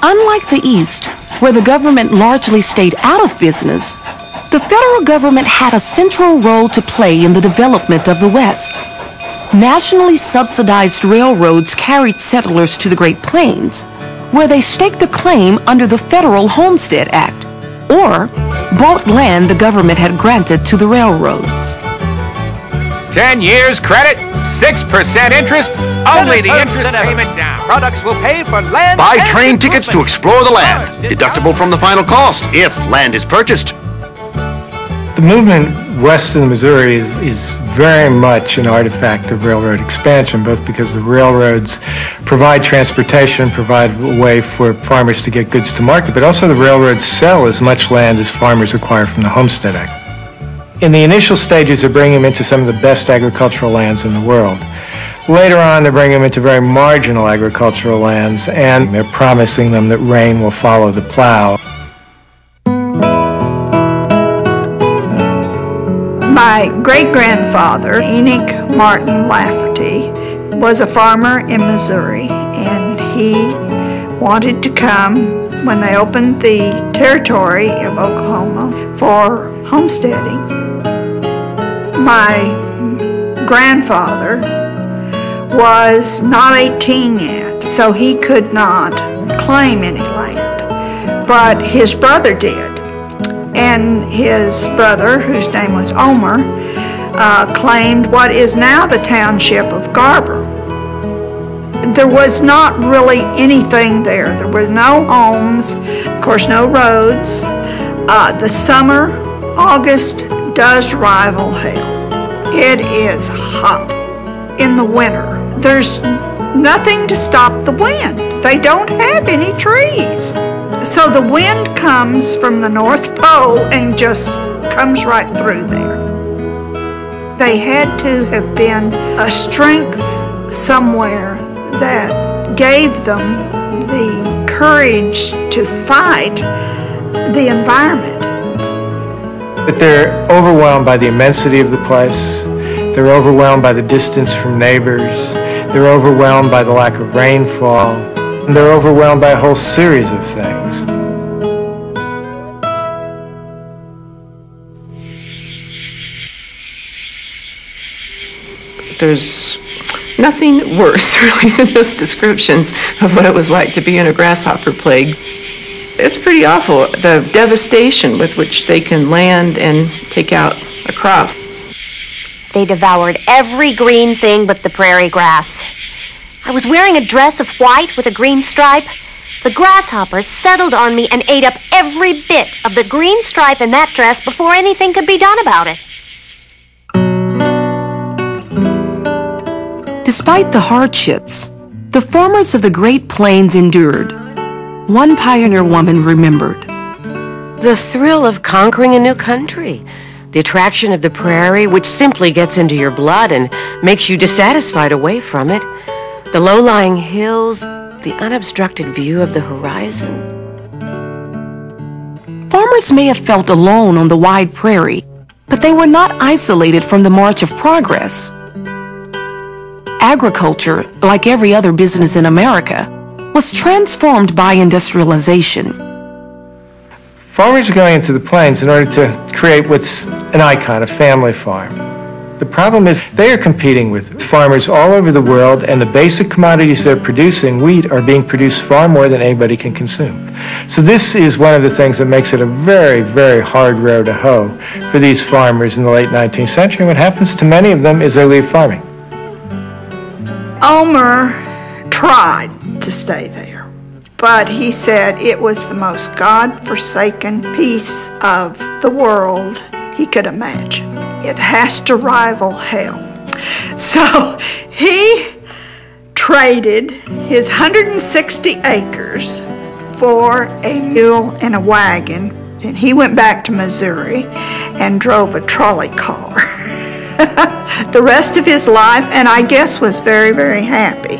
Unlike the East, where the government largely stayed out of business, the federal government had a central role to play in the development of the West. Nationally subsidized railroads carried settlers to the Great Plains, where they staked a claim under the Federal Homestead Act, or bought land the government had granted to the railroads. 10 years credit, 6% interest, only the interest payment down. Products will pay for land. Buy train tickets to explore the land. Deductible from the final cost, if land is purchased. The movement west of the Missouri is very much an artifact of railroad expansion, both because the railroads provide transportation, provide a way for farmers to get goods to market, but also the railroads sell as much land as farmers acquire from the Homestead Act. In the initial stages, they're bringing them into some of the best agricultural lands in the world. Later on, they're bringing them into very marginal agricultural lands, and they're promising them that rain will follow the plow. My great-grandfather, Enoch Martin Lafferty, was a farmer in Missouri, and he wanted to come when they opened the territory of Oklahoma for homesteading. My grandfather was not 18 yet, so he could not claim any land, but his brother did. And his brother, whose name was Omer, claimed what is now the township of Garber. There was not really anything there. There were no homes, of course no roads. The summer, August, does rival hell. It is hot. In the winter, there's nothing to stop the wind. They don't have any trees. So the wind comes from the North Pole and just comes right through there. They had to have been a strength somewhere that gave them the courage to fight the environment. But they're overwhelmed by the immensity of the place. They're overwhelmed by the distance from neighbors. They're overwhelmed by the lack of rainfall. And they're overwhelmed by a whole series of things. There's nothing worse, really, than those descriptions of what it was like to be in a grasshopper plague. It's pretty awful, the devastation with which they can land and take out a crop. They devoured every green thing but the prairie grass. I was wearing a dress of white with a green stripe. The grasshoppers settled on me and ate up every bit of the green stripe in that dress before anything could be done about it. Despite the hardships, the farmers of the Great Plains endured. One pioneer woman remembered. The thrill of conquering a new country. The attraction of the prairie, which simply gets into your blood and makes you dissatisfied away from it. The low-lying hills, the unobstructed view of the horizon. Farmers may have felt alone on the wide prairie, but they were not isolated from the march of progress. Agriculture, like every other business in America, was transformed by industrialization. Farmers are going into the plains in order to create what's an icon, a family farm. The problem is they are competing with farmers all over the world, and the basic commodities they're producing, wheat, are being produced far more than anybody can consume. So this is one of the things that makes it a very, very hard row to hoe for these farmers in the late 19th century. And what happens to many of them is they leave farming. Omer tried to stay there, but he said it was the most God-forsaken piece of the world he could imagine. It has to rival hell. So he traded his 160 acres for a mule and a wagon, and he went back to Missouri and drove a trolley car the rest of his life, and I guess was very, very happy.